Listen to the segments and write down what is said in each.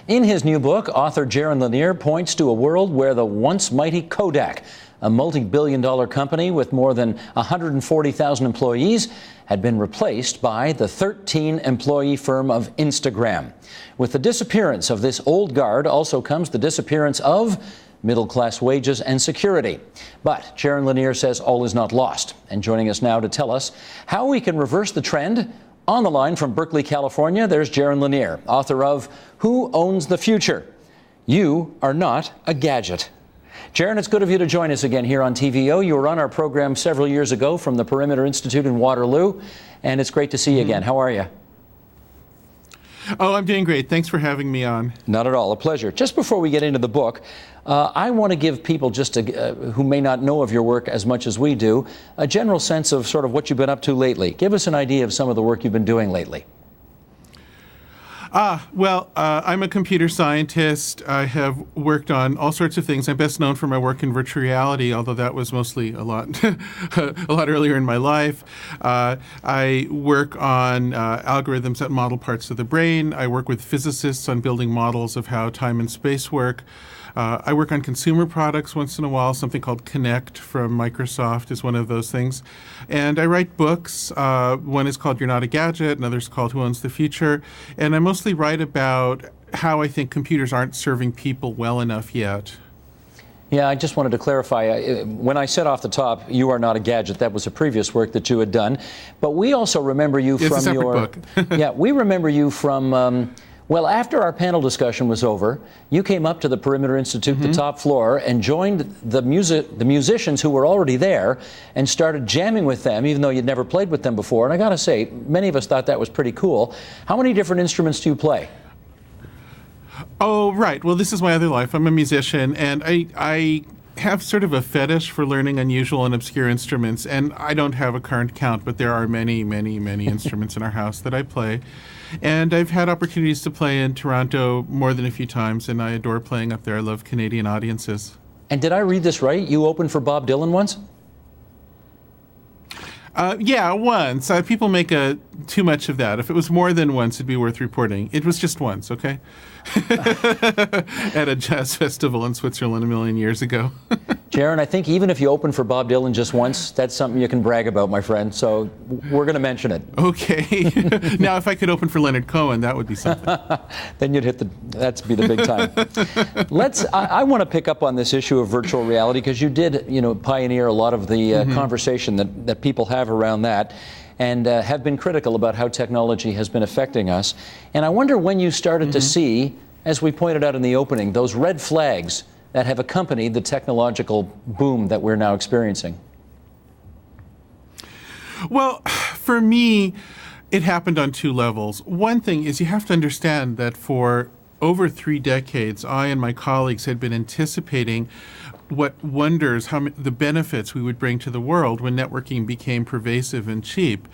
In his new book, author Jaron Lanier points to a world where the once mighty Kodak, a multi-billion-dollar company with more than 140,000 employees, had been replaced by the 13-employee firm of Instagram. With the disappearance of this old guard also comes the disappearance of middle-class wages and security. But Jaron Lanier says all is not lost. And joining us now to tell us how we can reverse the trend, on the line from Berkeley, California, there's Jaron Lanier, author of Who Owns the Future? You Are Not a Gadget. Jaron, it's good of you to join us again here on TVO. You were on our program several years ago from the Perimeter Institute in Waterloo, and it's great to see you again. How are you? Oh, I'm doing great. Thanks for having me on. Not at all. A pleasure. Just before we get into the book, I want to give people who may not know of your work as much as we do, a general sense of sort of what you've been up to lately. Give us an idea of some of the work you've been doing lately. I'm a computer scientist. I have worked on all sorts of things. I'm best known for my work in virtual reality, although that was mostly a lot earlier in my life. I work on algorithms that model parts of the brain. I work with physicists on building models of how time and space work. I work on consumer products once in a while. Something called Connect from Microsoft is one of those things. And I write books. One is called You're Not a Gadget. Another is called Who Owns the Future? And I mostly write about how I think computers aren't serving people well enough yet. Yeah, I just wanted to clarify. When I said off the top, You Are Not a Gadget, that was a previous work that you had done. But we also remember you from a separate book. Yeah, we remember you from... Well, after our panel discussion was over, you came up to the Perimeter Institute, the top floor, and joined the musicians who were already there and started jamming with them, even though you'd never played with them before. And I got to say, many of us thought that was pretty cool. How many different instruments do you play? Oh, right. Well, this is my other life. I'm a musician, and I have sort of a fetish for learning unusual and obscure instruments. And I don't have a current count, but there are many, many, many instruments in our house that I play. And I've had opportunities to play in Toronto more than a few times, and I adore playing up there. I love Canadian audiences. And did I read this right? You opened for Bob Dylan once? Yeah, once. People make too much of that. If it was more than once, it'd be worth reporting. It was just once, okay? At a jazz festival in Switzerland a million years ago. Jaron, I think even if you open for Bob Dylan just once, that's something you can brag about, my friend. So we're going to mention it. Okay. Now, if I could open for Leonard Cohen, that would be something. Then you'd that'd be the big time. I want to pick up on this issue of virtual reality because you did, pioneer a lot of the conversation that people have around that, and have been critical about how technology has been affecting us. And I wonder when you started to see, as we pointed out in the opening, those red flags that have accompanied the technological boom that we're now experiencing. Well, for me, it happened on two levels. One thing is you have to understand that for over 3 decades, I and my colleagues had been anticipating what wonders, the benefits we would bring to the world when networking became pervasive and cheap.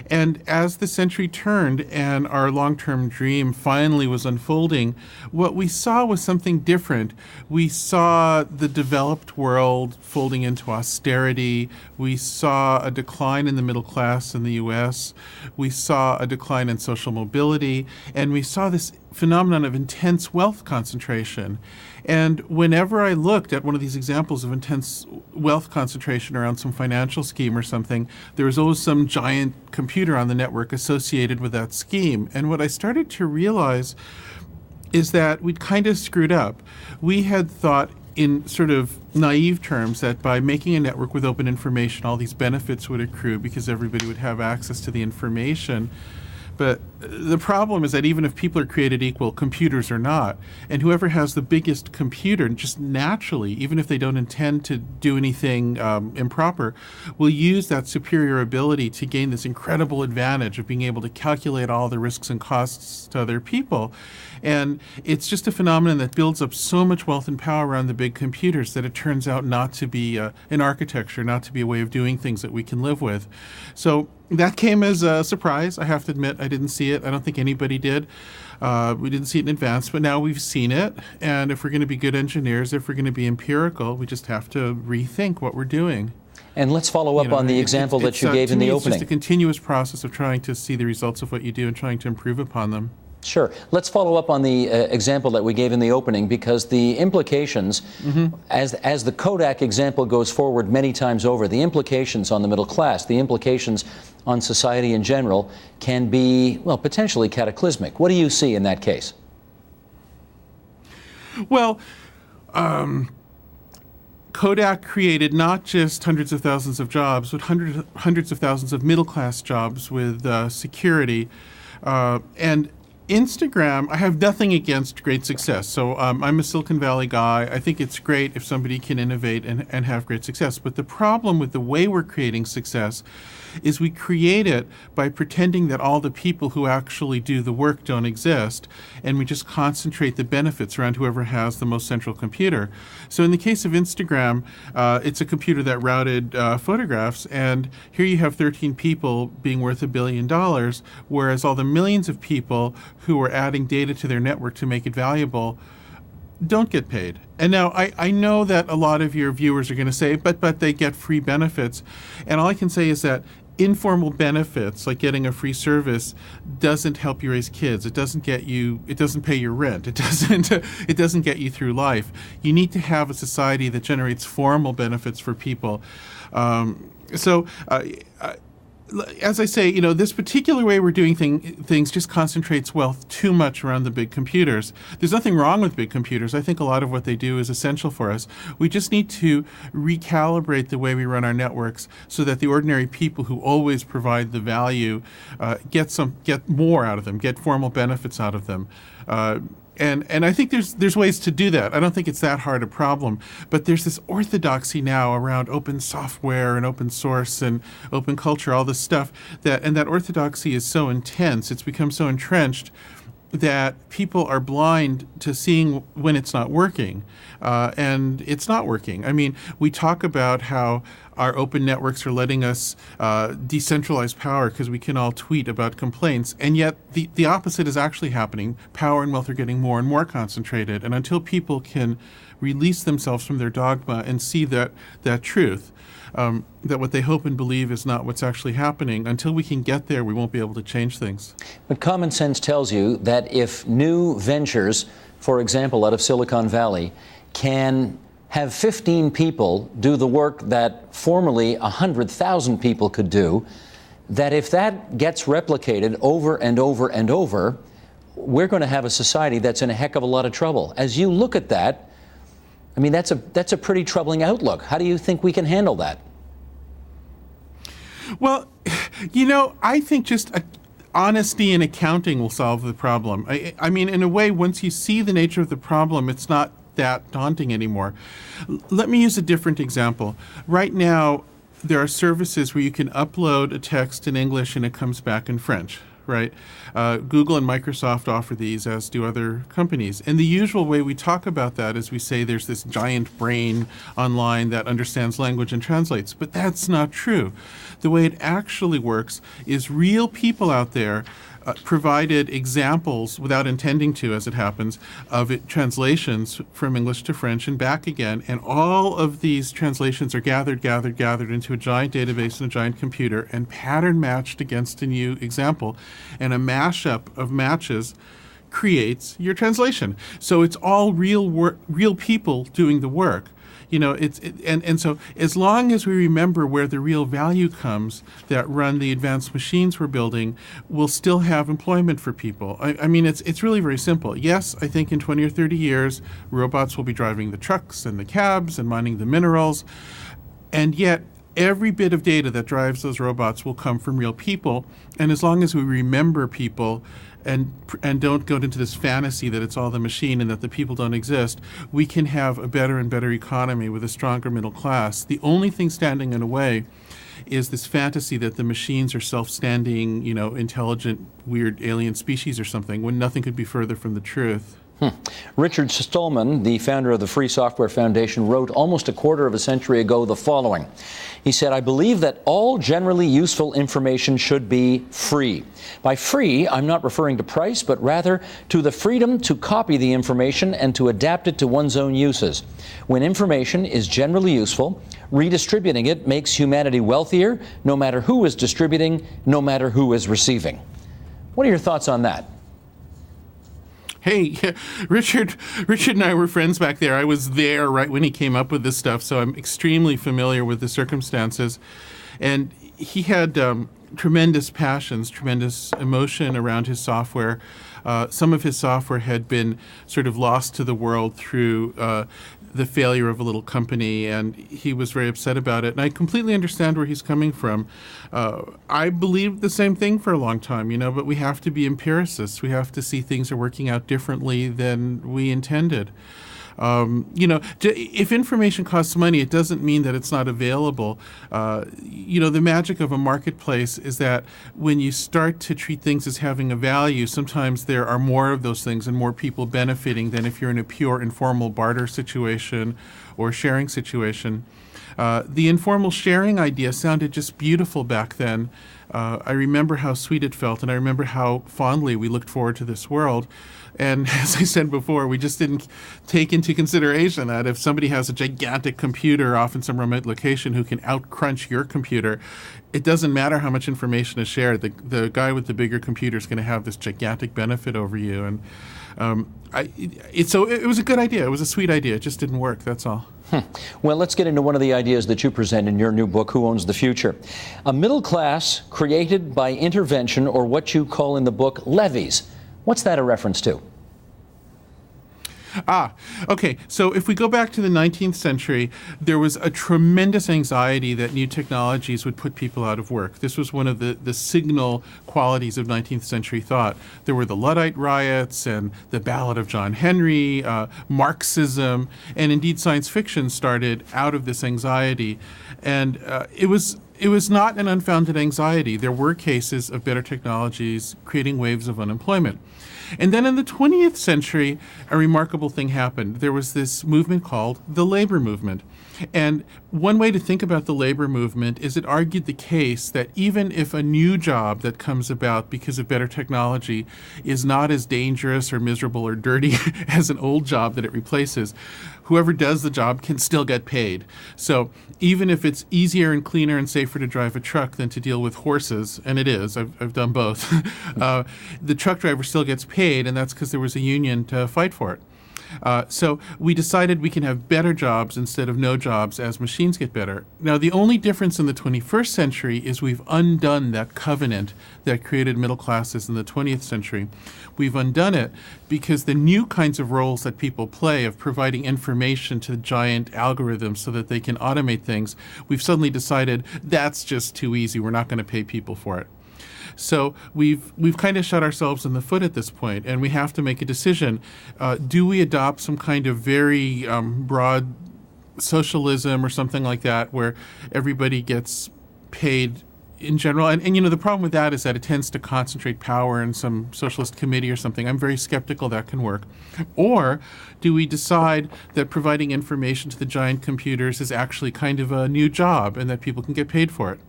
And as the century turned and our long-term dream finally was unfolding, what we saw was something different. We saw the developed world folding into austerity. We saw a decline in the middle class in the U.S. We saw a decline in social mobility. And we saw this phenomenon of intense wealth concentration. And whenever I looked at one of these examples of intense wealth concentration around some financial scheme or something, there was always some giant computer on the network associated with that scheme. And what I started to realize is that we'd kind of screwed up. We had thought in sort of naive terms that by making a network with open information, all these benefits would accrue because everybody would have access to the information. But the problem is that even if people are created equal, computers are not. And whoever has the biggest computer, just naturally, even if they don't intend to do anything improper, will use that superior ability to gain this incredible advantage of being able to calculate all the risks and costs to other people. And it's just a phenomenon that builds up so much wealth and power around the big computers that it turns out not to be an architecture, not to be a way of doing things that we can live with. So that came as a surprise. I have to admit, I didn't see it. I don't think anybody did. We didn't see it in advance, but now we've seen it. And if we're going to be good engineers, if we're going to be empirical, we just have to rethink what we're doing. And let's follow up on the example that you gave in the opening. It's just a continuous process of trying to see the results of what you do and trying to improve upon them. Sure. Let's follow up on the example that we gave in the opening, because the implications, as the Kodak example goes forward many times over, the implications on the middle class, the implications on society in general can be, well, potentially cataclysmic. What do you see in that case? Well, Kodak created not just hundreds of thousands of jobs, but hundreds of thousands of middle-class jobs with security. And Instagram, I have nothing against great success. So I'm a Silicon Valley guy. I think it's great if somebody can innovate and have great success. But the problem with the way we're creating success is we create it by pretending that all the people who actually do the work don't exist, and we just concentrate the benefits around whoever has the most central computer. So in the case of Instagram, it's a computer that routed photographs, and here you have 13 people being worth $1 billion, whereas all the millions of people who are adding data to their network to make it valuable don't get paid. And now I know that a lot of your viewers are going to say, but they get free benefits. And all I can say is that informal benefits, like getting a free service, doesn't help you raise kids. It doesn't get you, it doesn't pay your rent. It doesn't get you through life. You need to have a society that generates formal benefits for people. As I say, this particular way we're doing things just concentrates wealth too much around the big computers. There's nothing wrong with big computers. I think a lot of what they do is essential for us. We just need to recalibrate the way we run our networks so that the ordinary people who always provide the value get more out of them, get formal benefits out of them. And I think there's ways to do that. I don't think it's that hard a problem. But there's this orthodoxy now around open software and open source and open culture, all this stuff, and that orthodoxy is so intense, it's become so entrenched that people are blind to seeing when it's not working. And it's not working. I mean, we talk about how our open networks are letting us decentralize power because we can all tweet about complaints, and yet the opposite is actually happening. Power and wealth are getting more and more concentrated, and until people can release themselves from their dogma and see that truth, that what they hope and believe is not what's actually happening, until we can get there, we won't be able to change things. But common sense tells you that if new ventures, for example, out of Silicon Valley, can have 15 people do the work that formerly 100,000 people could do, that if that gets replicated over and over and over, we're going to have a society that's in a heck of a lot of trouble. As you look at that, I mean, that's a pretty troubling outlook. How do you think we can handle that? Well, I think just honesty and accounting will solve the problem. I mean, in a way, once you see the nature of the problem, it's not that daunting anymore. Let me use a different example. Right now, there are services where you can upload a text in English and it comes back in French, right? Google and Microsoft offer these, as do other companies. And the usual way we talk about that is we say there's this giant brain online that understands language and translates. But that's not true. The way it actually works is real people out there provided examples, without intending to, as it happens, of translations from English to French and back again. And all of these translations are gathered into a giant database in a giant computer and pattern matched against a new example. And a mashup of matches creates your translation. So it's all real people doing the work. And so as long as we remember where the real value comes that run the advanced machines we're building, we'll still have employment for people. I mean, it's really very simple. Yes, I think in 20 or 30 years, robots will be driving the trucks and the cabs and mining the minerals. And yet, every bit of data that drives those robots will come from real people. And as long as we remember people and don't go into this fantasy that it's all the machine and that the people don't exist, we can have a better and better economy with a stronger middle class. The only thing standing in the way is this fantasy that the machines are self-standing, intelligent, weird alien species or something, when nothing could be further from the truth. Richard Stallman, the founder of the Free Software Foundation, wrote almost a quarter of a century ago the following. He said, "I believe that all generally useful information should be free. By free, I'm not referring to price, but rather to the freedom to copy the information and to adapt it to one's own uses. When information is generally useful, redistributing it makes humanity wealthier, no matter who is distributing, no matter who is receiving." What are your thoughts on that? Hey, Richard and I were friends back there. I was there right when he came up with this stuff, so I'm extremely familiar with the circumstances. And he had tremendous passions, tremendous emotion around his software. Some of his software had been sort of lost to the world through the failure of a little company, and he was very upset about it. And I completely understand where he's coming from. I believed the same thing for a long time, but we have to be empiricists. We have to see things are working out differently than we intended. If information costs money, it doesn't mean that it's not available. The magic of a marketplace is that when you start to treat things as having a value, sometimes there are more of those things and more people benefiting than if you're in a pure informal barter situation or sharing situation. The informal sharing idea sounded just beautiful back then. I remember how sweet it felt, and I remember how fondly we looked forward to this world. And as I said before, we just didn't take into consideration that if somebody has a gigantic computer off in some remote location who can out-crunch your computer, it doesn't matter how much information is shared. The guy with the bigger computer is going to have this gigantic benefit over you. And it was a good idea. It was a sweet idea. It just didn't work. That's all. Well, let's get into one of the ideas that you present in your new book, Who Owns the Future? A middle class created by intervention, or what you call in the book levies. What's that a reference to? Okay. So if we go back to the 19th century, there was a tremendous anxiety that new technologies would put people out of work. This was one of the signal qualities of 19th century thought. There were the Luddite riots and the Ballad of John Henry, Marxism, and indeed science fiction started out of this anxiety. And it was not an unfounded anxiety. There were cases of better technologies creating waves of unemployment. And then in the 20th century, a remarkable thing happened. There was this movement called the labor movement. And one way to think about the labor movement is it argued the case that even if a new job that comes about because of better technology is not as dangerous or miserable or dirty as an old job that it replaces, whoever does the job can still get paid. So even if it's easier and cleaner and safer to drive a truck than to deal with horses, and it is, I've done both, the truck driver still gets paid, and that's because there was a union to fight for it. So we decided we can have better jobs instead of no jobs as machines get better. Now, the only difference in the 21st century is we've undone that covenant that created middle classes in the 20th century. We've undone it because the new kinds of roles that people play of providing information to giant algorithms so that they can automate things, we've suddenly decided that's just too easy. We're not going to pay people for it. So we've kind of shot ourselves in the foot at this point, and we have to make a decision. Do we adopt some kind of very broad socialism or something like that where everybody gets paid in general? And the problem with that is that it tends to concentrate power in some socialist committee or something. I'm very skeptical that can work. Or do we decide that providing information to the giant computers is actually kind of a new job and that people can get paid for it?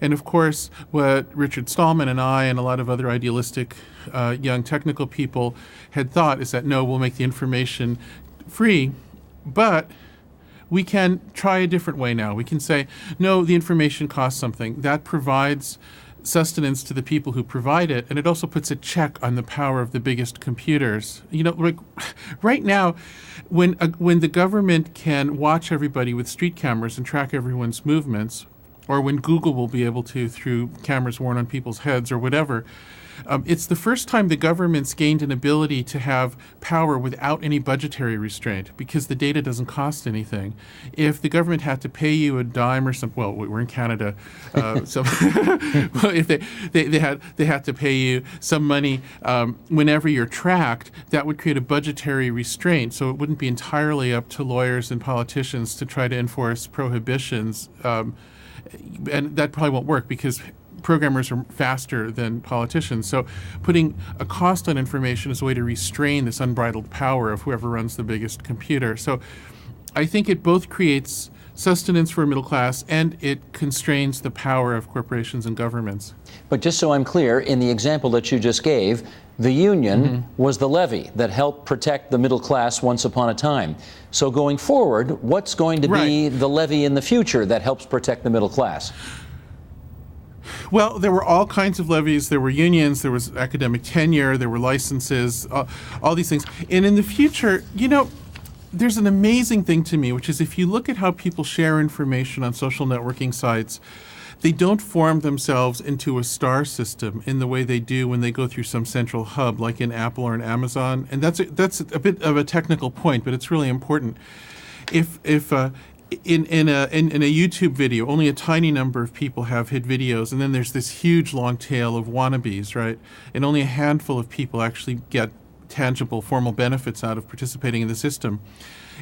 And of course, what Richard Stallman and I and a lot of other idealistic young technical people had thought is that, no, we'll make the information free, but we can try a different way now. We can say, no, the information costs something. That provides sustenance to the people who provide it, and it also puts a check on the power of the biggest computers. Like right now, when the government can watch everybody with street cameras and track everyone's movements, or when Google will be able to through cameras worn on people's heads or whatever, it's the first time the government's gained an ability to have power without any budgetary restraint because the data doesn't cost anything. If the government had to pay you a dime or something, well, we're in Canada, so if they had to pay you some money whenever you're tracked, that would create a budgetary restraint. So it wouldn't be entirely up to lawyers and politicians to try to enforce prohibitions. And that probably won't work because programmers are faster than politicians. So putting a cost on information is a way to restrain this unbridled power of whoever runs the biggest computer. So I think it both creates sustenance for a middle class and it constrains the power of corporations and governments. But just so I'm clear, in the example that you just gave, the union was the levy that helped protect the middle class once upon a time. So going forward, what's going to be the levy in the future that helps protect the middle class? Well, there were all kinds of levies. There were unions, there was academic tenure, there were licenses, all these things. And in the future, there's an amazing thing to me, which is if you look at how people share information on social networking sites, they don't form themselves into a star system in the way they do when they go through some central hub, like in Apple or in Amazon. And that's a bit of a technical point, but it's really important. If in a YouTube video, only a tiny number of people have hit videos, and then there's this huge long tail of wannabes, right? And only a handful of people actually get tangible, formal benefits out of participating in the system.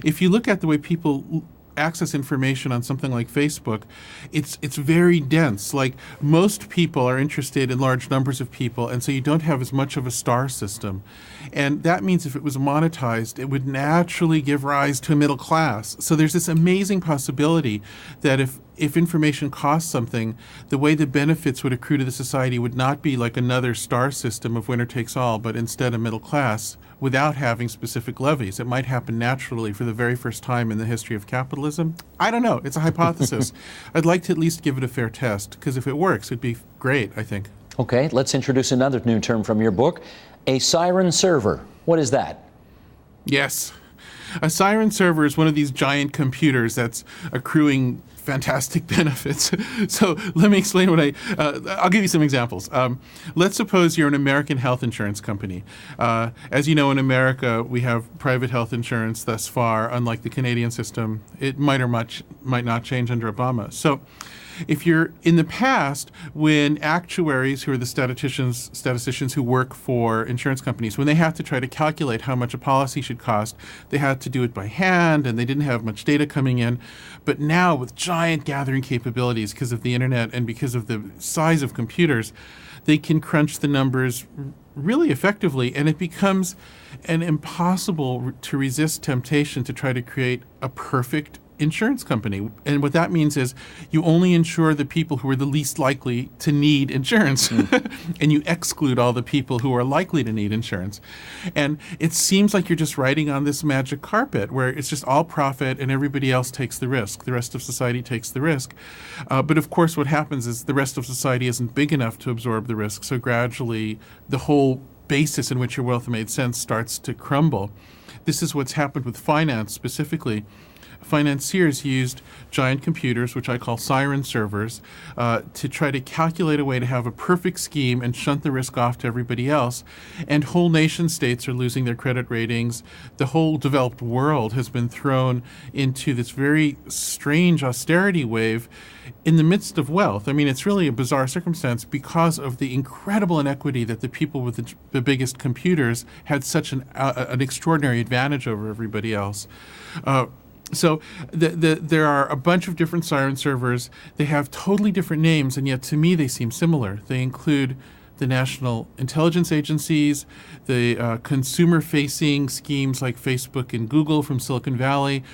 If you look at the way people access information on something like Facebook, it's very dense. Like, most people are interested in large numbers of people, and so you don't have as much of a star system. And that means if it was monetized, it would naturally give rise to a middle class. So there's this amazing possibility that if information costs something, the way the benefits would accrue to the society would not be like another star system of winner takes all, but instead a middle class without having specific levies. It might happen naturally for the very first time in the history of capitalism. I don't know. It's a hypothesis. I'd like to at least give it a fair test, because if it works, it'd be great, I think. Okay, let's introduce another new term from your book, a siren server. What is that? Yes. A siren server is one of these giant computers that's accruing fantastic benefits. So let me explain what I'll give you some examples. Let's suppose you're an American health insurance company. As you know, in America, we have private health insurance thus far, unlike the Canadian system. It might not change under Obama. So if you're in the past, when actuaries, who are the statisticians who work for insurance companies, when they had to try to calculate how much a policy should cost, they had to do it by hand, and they didn't have much data coming in. But now, with giant gathering capabilities because of the internet and because of the size of computers, they can crunch the numbers really effectively, and it becomes an impossible to resist temptation to try to create a perfect insurance company. And what that means is you only insure the people who are the least likely to need insurance, and you exclude all the people who are likely to need insurance. And it seems like you're just riding on this magic carpet where it's just all profit and everybody else takes the risk. The rest of society takes the risk. But of course, what happens is the rest of society isn't big enough to absorb the risk. So gradually, the whole basis in which your wealth made sense starts to crumble. This is what's happened with finance specifically. Financiers used giant computers, which I call siren servers, to try to calculate a way to have a perfect scheme and shunt the risk off to everybody else. And whole nation states are losing their credit ratings. The whole developed world has been thrown into this very strange austerity wave in the midst of wealth. I mean, it's really a bizarre circumstance because of the incredible inequity that the people with the biggest computers had such an extraordinary advantage over everybody else. So there are a bunch of different siren servers. They have totally different names, and yet to me they seem similar. They include the national intelligence agencies, the consumer-facing schemes like Facebook and Google from Silicon Valley,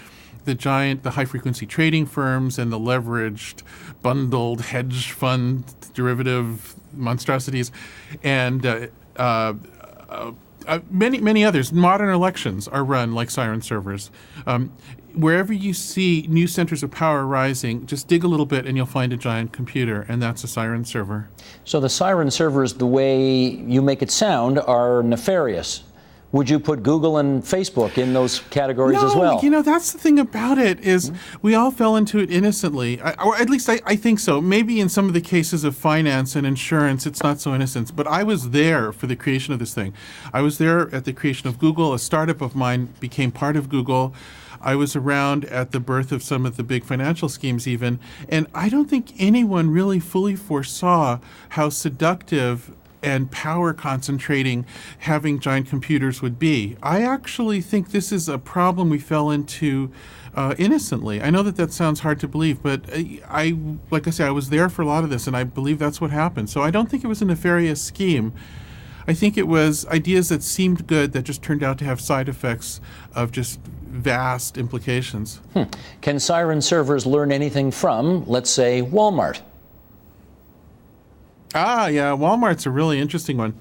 the high-frequency trading firms, and the leveraged, bundled hedge fund derivative monstrosities, and many others. Modern elections are run like siren servers. Wherever you see new centers of power rising, just dig a little bit and you'll find a giant computer, and that's a siren server. So the siren servers, the way you make it sound, are nefarious. Would you put Google and Facebook in those categories as well? No, that's the thing about it is we all fell into it innocently, or at least I think so. Maybe in some of the cases of finance and insurance, it's not so innocent. But I was there for the creation of this thing. I was there at the creation of Google. A startup of mine became part of Google. I was around at the birth of some of the big financial schemes even. And I don't think anyone really fully foresaw how seductive and power concentrating having giant computers would be. I actually think this is a problem we fell into innocently. I know that sounds hard to believe, but like I say, I was there for a lot of this, and I believe that's what happened. So I don't think it was a nefarious scheme. I think it was ideas that seemed good that just turned out to have side effects of just vast implications. Can siren servers learn anything from, let's say, Walmart? Yeah, Walmart's a really interesting one.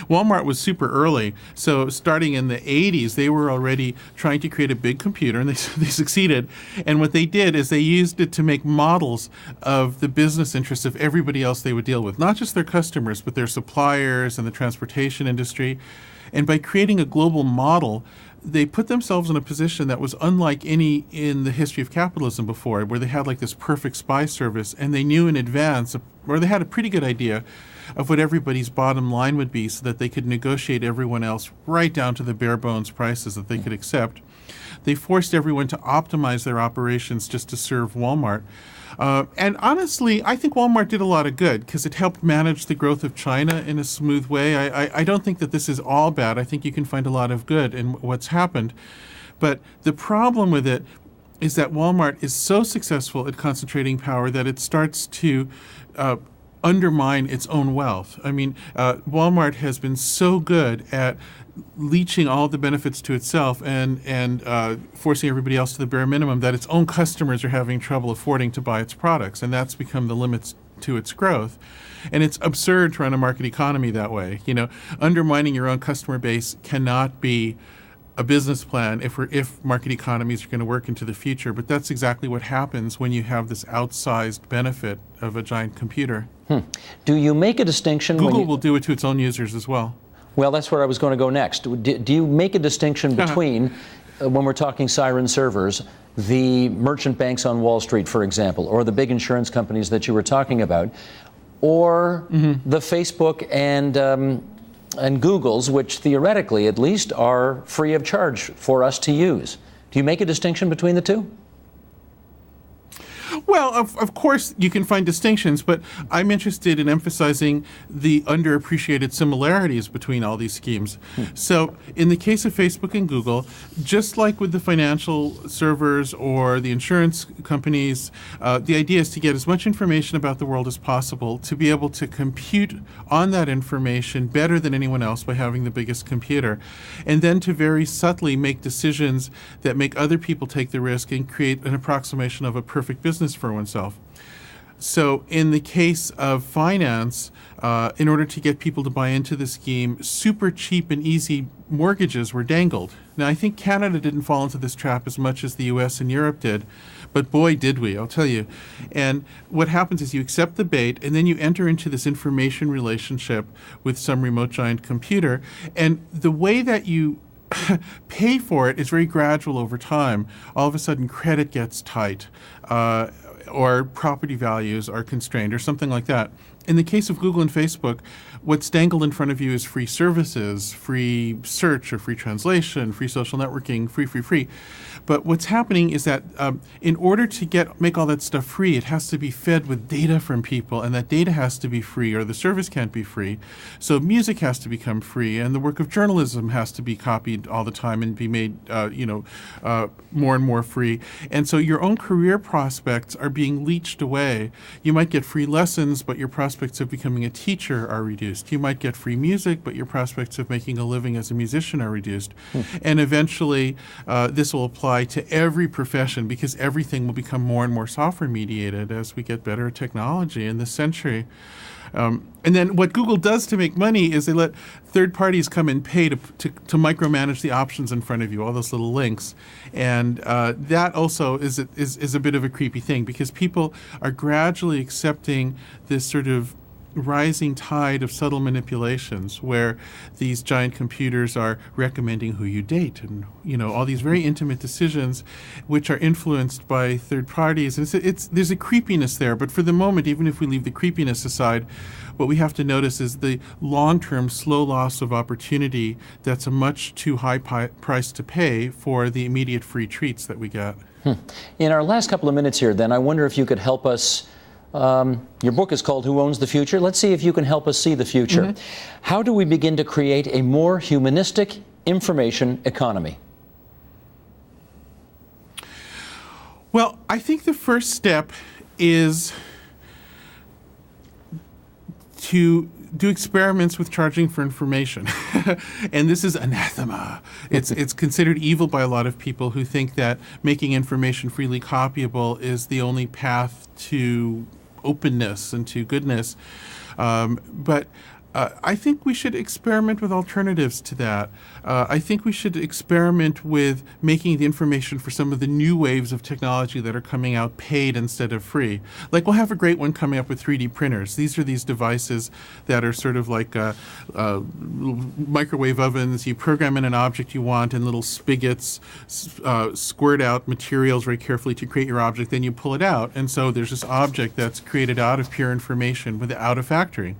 Walmart was super early. So starting in the 80s, they were already trying to create a big computer, and they succeeded. And what they did is they used it to make models of the business interests of everybody else they would deal with, not just their customers, but their suppliers and the transportation industry. And by creating a global model, they put themselves in a position that was unlike any in the history of capitalism before, where they had like this perfect spy service, and they knew in advance, or they had a pretty good idea of what everybody's bottom line would be, so that they could negotiate everyone else right down to the bare bones prices that they could accept. They forced everyone to optimize their operations just to serve Walmart. And honestly, I think Walmart did a lot of good because it helped manage the growth of China in a smooth way. I don't think that this is all bad. I think you can find a lot of good in what's happened. But the problem with it is that Walmart is so successful at concentrating power that it starts to undermine its own wealth. I mean, Walmart has been so good at leeching all the benefits to itself and forcing everybody else to the bare minimum that its own customers are having trouble affording to buy its products, and that's become the limits to its growth. And it's absurd to run a market economy that way. You know, undermining your own customer base cannot be a business plan if market economies are going to work into the future. But that's exactly what happens when you have this outsized benefit of a giant computer. Do you make a distinction? Google will do it to its own users as well. Well, that's where I was going to go next. Do you make a distinction between, when we're talking siren servers, the merchant banks on Wall Street, for example, or the big insurance companies that you were talking about, or the Facebook and Googles, which theoretically at least are free of charge for us to use? Do you make a distinction between the two? Well, of course you can find distinctions, but I'm interested in emphasizing the underappreciated similarities between all these schemes. So in the case of Facebook and Google, just like with the financial servers or the insurance companies, the idea is to get as much information about the world as possible, to be able to compute on that information better than anyone else by having the biggest computer, and then to very subtly make decisions that make other people take the risk and create an approximation of a perfect business for oneself. So in the case of finance, in order to get people to buy into the scheme, super cheap and easy mortgages were dangled. Now, I think Canada didn't fall into this trap as much as the US and Europe did, but boy, did we, I'll tell you. And what happens is you accept the bait, and then you enter into this information relationship with some remote giant computer, and the way that you pay for it is very gradual over time. All of a sudden, credit gets tight, or property values are constrained, or something like that. In the case of Google and Facebook, what's dangled in front of you is free services, free search or free translation, free social networking, free. But what's happening is that in order to make all that stuff free, it has to be fed with data from people, and that data has to be free, or the service can't be free. So music has to become free, and the work of journalism has to be copied all the time and be made, more and more free. And so your own career prospects are being leached away. You might get free lessons, but your prospects of becoming a teacher are reduced. You might get free music, but your prospects of making a living as a musician are reduced. And eventually, this will apply to every profession, because everything will become more and more software mediated as we get better at technology in this century. And then what Google does to make money is they let third parties come and pay to micromanage the options in front of you, all those little links. And that also is a bit of a creepy thing, because people are gradually accepting this sort of rising tide of subtle manipulations where these giant computers are recommending who you date, and all these very intimate decisions which are influenced by third parties. And there's a creepiness there, but for the moment, even if we leave the creepiness aside, what we have to notice is the long-term slow loss of opportunity that's a much too high price to pay for the immediate free treats that we get. In our last couple of minutes here, then, I wonder if you could help us. Your book is called Who Owns the Future? Let's see if you can help us see the future. How do we begin to create a more humanistic information economy? Well, I think the first step is to do experiments with charging for information. And this is anathema. It's considered evil by a lot of people who think that making information freely copyable is the only path to openness and to goodness. But I think we should experiment with alternatives to that. I think we should experiment with making the information for some of the new waves of technology that are coming out paid instead of free. Like we'll have a great one coming up with 3D printers. These are these devices that are sort of like microwave ovens. You program in an object you want, and little spigots squirt out materials very carefully to create your object. Then you pull it out, and so there's this object that's created out of pure information without a factory.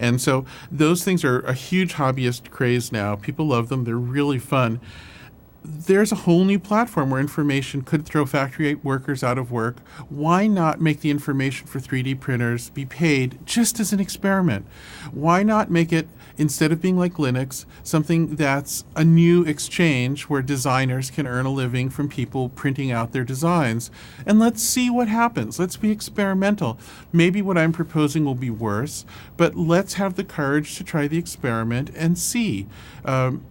And so those things are a huge hobbyist craze now. People love them. They're really fun. There's a whole new platform where information could throw factory workers out of work. Why not make the information for 3D printers be paid just as an experiment? Why not make it, instead of being like Linux, something that's a new exchange where designers can earn a living from people printing out their designs? And let's see what happens. Let's be experimental. Maybe what I'm proposing will be worse, but let's have the courage to try the experiment and see.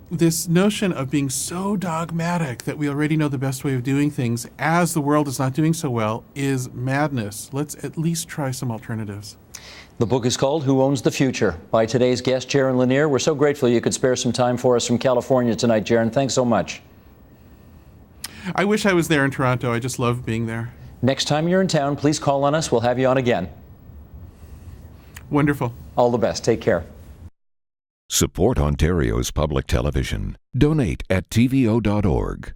This notion of being so dogmatic that we already know the best way of doing things as the world is not doing so well is madness. Let's at least try some alternatives. The book is called Who Owns the Future? By today's guest, Jaron Lanier. We're so grateful you could spare some time for us from California tonight, Jaron. Thanks so much. I wish I was there in Toronto. I just love being there. Next time you're in town, please call on us. We'll have you on again. Wonderful. All the best. Take care. Support Ontario's public television. Donate at tvo.org.